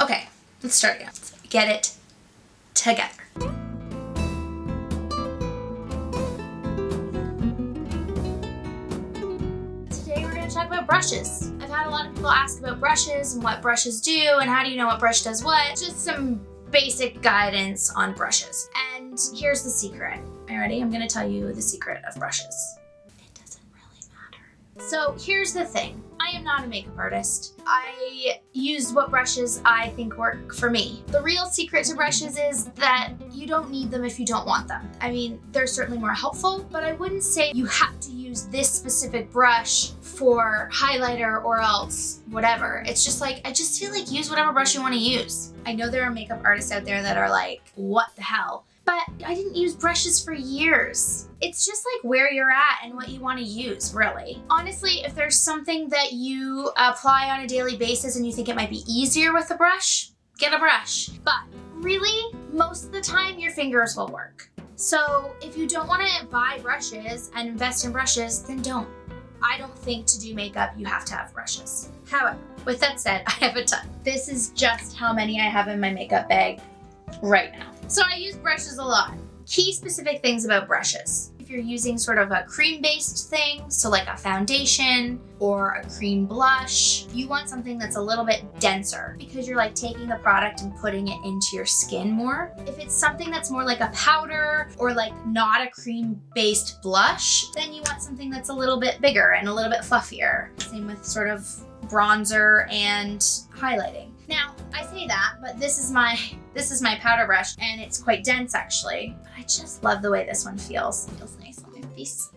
Okay, let's start again. Let's get it together. Today we're going to talk about brushes. I've had a lot of people ask about brushes and what brushes do and how do you know what brush does what. Just some basic guidance on brushes. And here's the secret. Are you ready? I'm going to tell you the secret of brushes. It doesn't really matter. So here's the thing. I am not a makeup artist. I use what brushes I think work for me. The real secret to brushes is that you don't need them if you don't want them. I mean, they're certainly more helpful, but I wouldn't say you have to use this specific brush for highlighter or else whatever. It's just like, I just feel like use whatever brush you want to use. I know there are makeup artists out there that are like, what the hell? But I didn't use brushes for years. It's just like where you're at and what you want to use, really. Honestly, if there's something that you apply on a daily basis and you think it might be easier with a brush, get a brush. But really, most of the time, your fingers will work. So if you don't want to buy brushes and invest in brushes, then don't. I don't think to do makeup, you have to have brushes. However, with that said, I have a ton. This is just how many I have in my makeup bag right now. So I use brushes a lot. Key specific things about brushes. If you're using sort of a cream-based thing, so like a foundation or a cream blush, you want something that's a little bit denser because you're like taking the product and putting it into your skin more. If it's something that's more like a powder or like not a cream-based blush, then you want something that's a little bit bigger and a little bit fluffier. Same with sort of bronzer and highlighting. Now, I say that, but this is my powder brush and it's quite dense actually, but I just love the way this one feels. It feels nice on my face.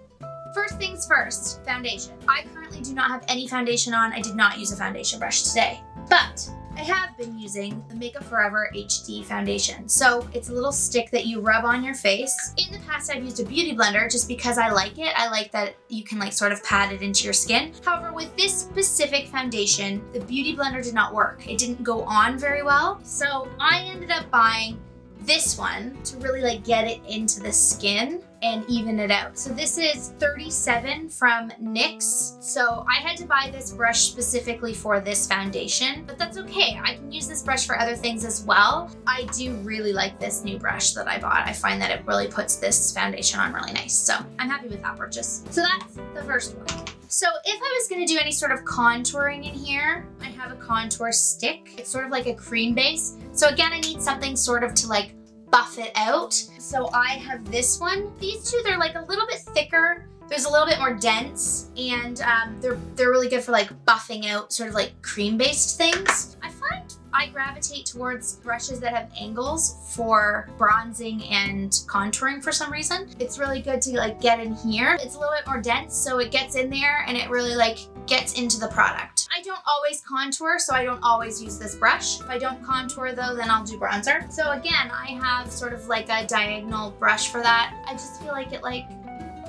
First things first, foundation. I currently do not have any foundation on. I did not use a foundation brush today, but I have been using the Makeup Forever HD foundation. So it's a little stick that you rub on your face. In the past, I've used a beauty blender just because I like it. I like that you can like sort of pat it into your skin. However, with this specific foundation, the beauty blender did not work. It didn't go on very well. So I ended up buying this one to really like get it into the skin and even it out. So this is 37 from NYX. So I had to buy this brush specifically for this foundation, but that's okay. I can use this brush for other things as well. I do really like this new brush that I bought. I find that it really puts this foundation on really nice. So I'm happy with that purchase. So that's the first one. So if I was gonna do any sort of contouring in here, I have a contour stick. It's sort of like a cream base. So again, I need something sort of to like buff it out. So I have this one. These two, they're like a little bit thicker. There's a little bit more dense and they're really good for like buffing out sort of like cream-based things. I find I gravitate towards brushes that have angles for bronzing and contouring for some reason. It's really good to like get in here. It's a little bit more dense, so it gets in there and it really like gets into the product. I don't always contour, so I don't always use this brush. If I don't contour though, then I'll do bronzer. So again, I have sort of like a diagonal brush for that. I just feel like it like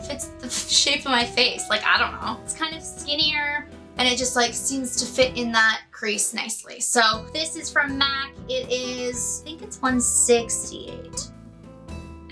fits the shape of my face. Like, I don't know. It's kind of skinnier and it just like seems to fit in that crease nicely. So this is from MAC. It is, I think it's 168.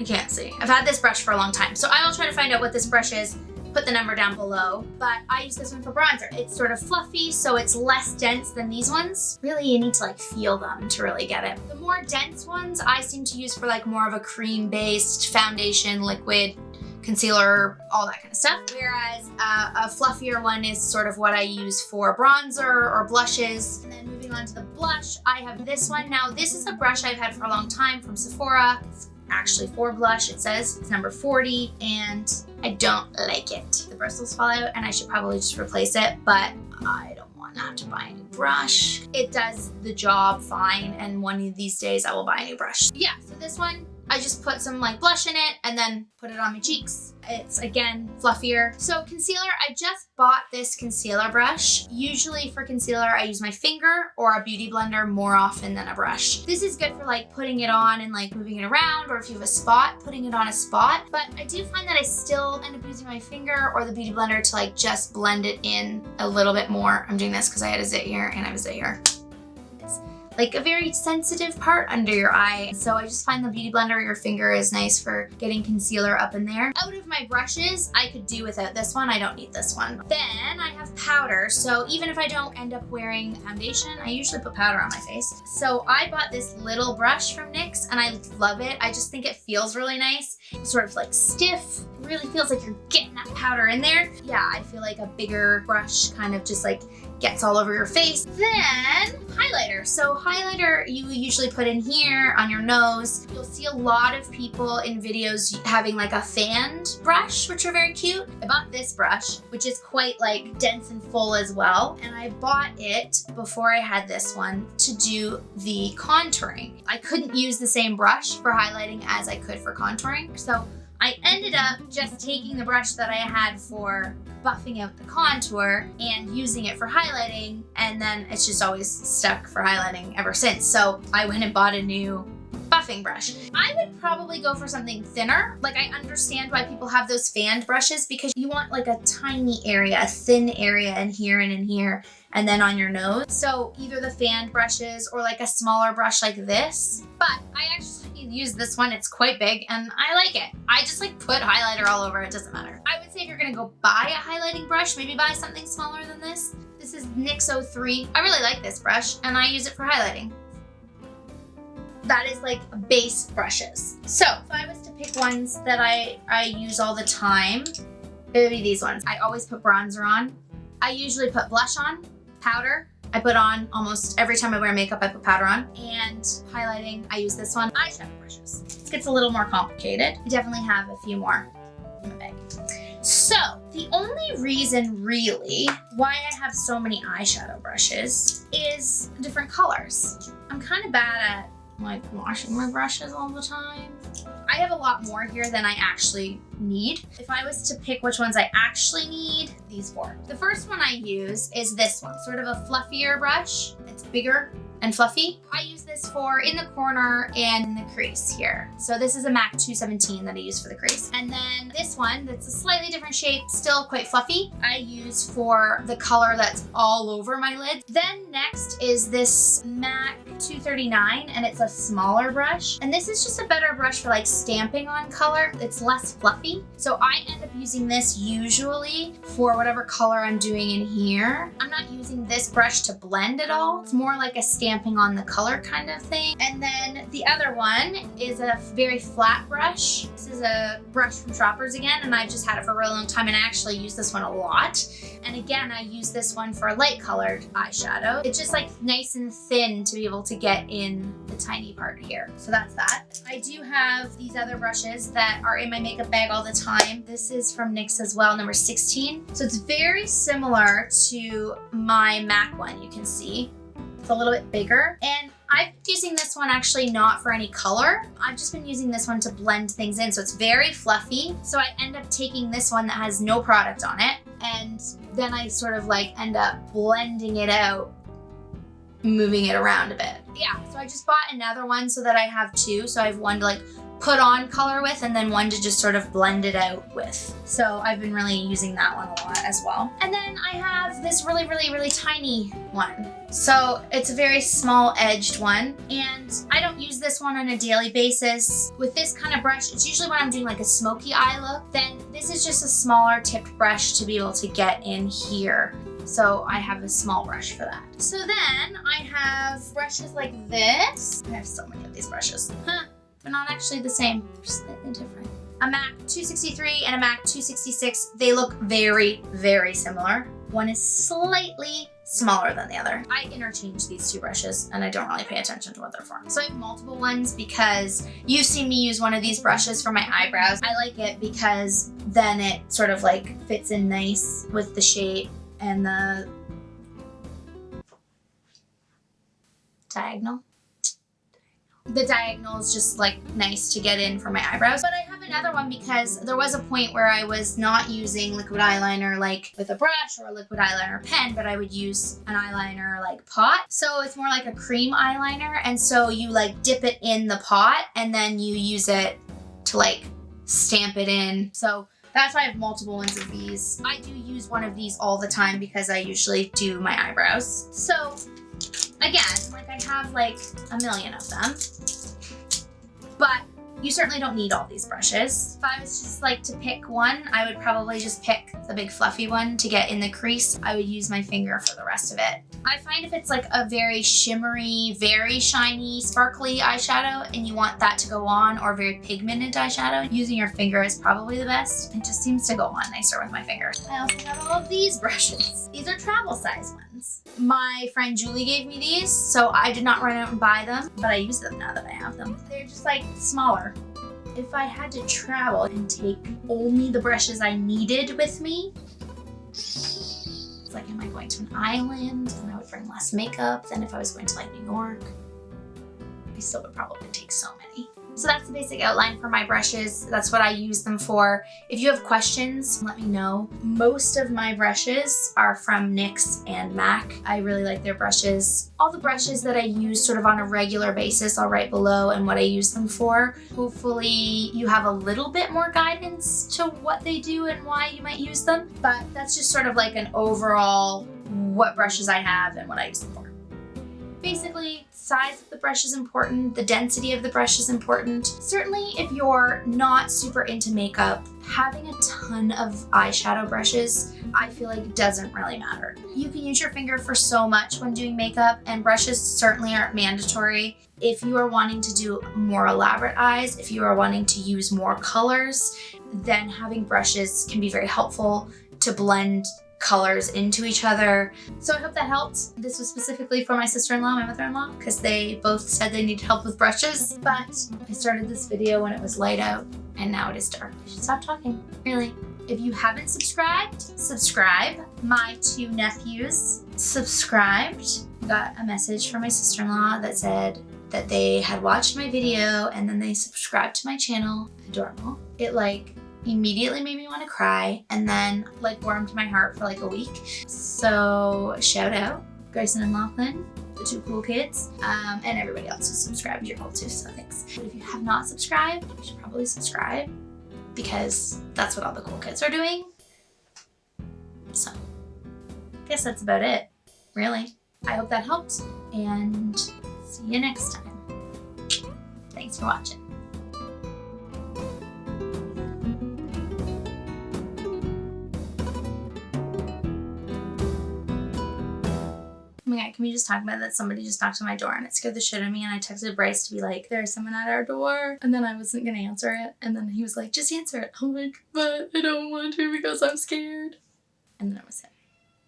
I can't see. I've had this brush for a long time. So I will try to find out what this brush is, put the number down below, but I use this one for bronzer. It's sort of fluffy, so it's less dense than these ones. Really, you need to like feel them to really get it. The more dense ones I seem to use for like more of a cream-based foundation, liquid, concealer, all that kind of stuff. Whereas a fluffier one is sort of what I use for bronzer or blushes. And then moving on to the blush, I have this one. Now this is a brush I've had for a long time from Sephora. It's actually for blush, it says. It's number 40 and I don't like it. The bristles fall out and I should probably just replace it, but I don't want to have to buy a new brush. It does the job fine and one of these days I will buy a new brush. Yeah, so this one, I just put some like blush in it and then put it on my cheeks. It's again fluffier. So concealer, I just bought this concealer brush. Usually for concealer, I use my finger or a beauty blender more often than a brush. This is good for like putting it on and like moving it around, or if you have a spot, putting it on a spot. But I do find that I still end up using my finger or the beauty blender to like just blend it in a little bit more. I'm doing this because I had a zit here and I have a zit here. like a very sensitive part under your eye. So I just find the Beauty Blender or your finger is nice for getting concealer up in there. Out of my brushes, I could do without this one. I don't need this one. Then I have powder. So even if I don't end up wearing foundation, I usually put powder on my face. So I bought this little brush from NYX and I love it. I just think it feels really nice. It's sort of like stiff. It really feels like you're getting that powder in there. Yeah, I feel like a bigger brush kind of just like gets all over your face. Then highlighter. So highlighter you usually put in here on your nose. You'll see a lot of people in videos having like a fanned brush, which are very cute. I bought this brush, which is quite like dense and full as well. And I bought it before I had this one to do the contouring. I couldn't use the same brush for highlighting as I could for contouring. So I ended up just taking the brush that I had for buffing out the contour and using it for highlighting, and then it's just always stuck for highlighting ever since. So I went and bought a new buffing brush. I would probably go for something thinner. Like I understand why people have those fanned brushes because you want like a tiny area, a thin area in here and in here, and then on your nose. So either the fanned brushes or like a smaller brush like this. But I actually use this one. It's quite big and I like it. I just like put highlighter all over. It doesn't matter. I would say if you're gonna go buy a highlighting brush, maybe buy something smaller than this. This is NYX 03. I really like this brush and I use it for highlighting. That is like base brushes. So if I was to pick ones that I use all the time, it would be these ones. I always put bronzer on. I usually put blush on, powder. I put on almost every time I wear makeup, I put powder on. And highlighting, I use this one. Eyeshadow brushes. This gets a little more complicated. I definitely have a few more in my bag. So the only reason really why I have so many eyeshadow brushes is different colors. I'm kind of bad at like washing my brushes all the time. I have a lot more here than I actually need. If I was to pick which ones I actually need, these four. The first one I use is this one, sort of a fluffier brush. It's bigger and fluffy. I use this for in the corner and the crease here. So this is a MAC 217 that I use for the crease. And then this one that's a slightly different shape, still quite fluffy, I use for the color that's all over my lid. Then next is this MAC 239 and it's a smaller brush. And this is just a better brush for like stamping on color. It's less fluffy. So I end up using this usually for whatever color I'm doing in here. I'm not using this brush to blend at all. It's more like a stamping on the color kind of thing. And then the other one is a very flat brush. This is a brush from Shoppers again, and I've just had it for a really long time and I actually use this one a lot. And again, I use this one for light colored eyeshadow. It's just like nice and thin to be able to get in the tiny part here. So that's that. I do have these other brushes that are in my makeup bag all the time. This is from NYX as well, number 16. So it's very similar to my MAC one, you can see. It's a little bit bigger. And I've been using this one actually not for any color. I've just been using this one to blend things in. So it's very fluffy. So I end up taking this one that has no product on it. And then I sort of like end up blending it out, moving it around a bit. Yeah, so I just bought another one so that I have two. So I have one to like put on color with and then one to just sort of blend it out with. So I've been really using that one a lot as well. And then I have this really tiny one. So it's a very small edged one and I don't use this one on a daily basis. With this kind of brush, it's usually when I'm doing like a smoky eye look, then this is just a smaller tipped brush to be able to get in here. So I have a small brush for that. So then I have brushes like this. I have so many of these brushes. They're not actually the same, they're slightly different. A MAC 263 and a MAC 266, they look very similar. One is slightly smaller than the other. I interchange these two brushes and I don't really pay attention to what they're for. So I have multiple ones because you've seen me use one of these brushes for my eyebrows. I like it because then it sort of like fits in nice with the shape and the diagonal. The diagonal is just like nice to get in for my eyebrows. But I have another one because there was a point where I was not using liquid eyeliner like with a brush or a liquid eyeliner pen, but I would use an eyeliner like pot. So it's more like a cream eyeliner. And so you like dip it in the pot and then you use it to like stamp it in. So that's why I have multiple ones of these. I do use one of these all the time because I usually do my eyebrows. So Again, like I have like a million of them, but you certainly don't need all these brushes. If I was just like to pick one, I would probably just pick the big fluffy one to get in the crease. I would use my finger for the rest of it. I find if it's like a very shimmery, very shiny, sparkly eyeshadow and you want that to go on, or very pigmented eyeshadow, using your finger is probably the best. It just seems to go on nicer with my finger. I also have all of these brushes. These are travel size ones. My friend Julie gave me these, so I did not run out and buy them, but I use them now that I have them. They're just like smaller. If I had to travel and take only the brushes I needed with me, it's like, am I going to an island? Then I would bring less makeup than if I was going to like New York. I still would probably take so many. So that's the basic outline for my brushes. That's what I use them for. If you have questions, let me know. Most of my brushes are from NYX and MAC. I really like their brushes. All the brushes that I use sort of on a regular basis, I'll write below and what I use them for. Hopefully you have a little bit more guidance to what they do and why you might use them. But that's just sort of like an overall what brushes I have and what I use them for. Basically, size of the brush is important, the density of the brush is important. Certainly, if you're not super into makeup, having a ton of eyeshadow brushes, I feel like doesn't really matter. You can use your finger for so much when doing makeup, and brushes certainly aren't mandatory. If you are wanting to do more elaborate eyes, if you are wanting to use more colors, then having brushes can be very helpful to blend colors into each other. So I hope that helped. This was specifically for my sister-in-law, my mother-in-law, because they both said they needed help with brushes. But I started this video when it was light out and now it is dark. I should stop talking, really. If you haven't subscribed, subscribe. My two nephews subscribed. Got a message from my sister-in-law that said that they had watched my video and then they subscribed to my channel. Adorable. It like immediately made me want to cry and then like warmed my heart for like a week. So shout out Grayson and Lachlan, the two cool kids, and everybody else who subscribed. You're cool too, so thanks. But if you have not subscribed, you should probably subscribe because that's what all the cool kids are doing. So I guess that's about it, really. I hope that helped and see you next time. Thanks for watching. Oh my god, can we just talk about that? Somebody just knocked on my door and it scared the shit out of me, and I texted Bryce to be like, there's someone at our door, and then I wasn't gonna answer it, and then he was like, just answer it. I'm like, but I don't want to because I'm scared. And then I was him.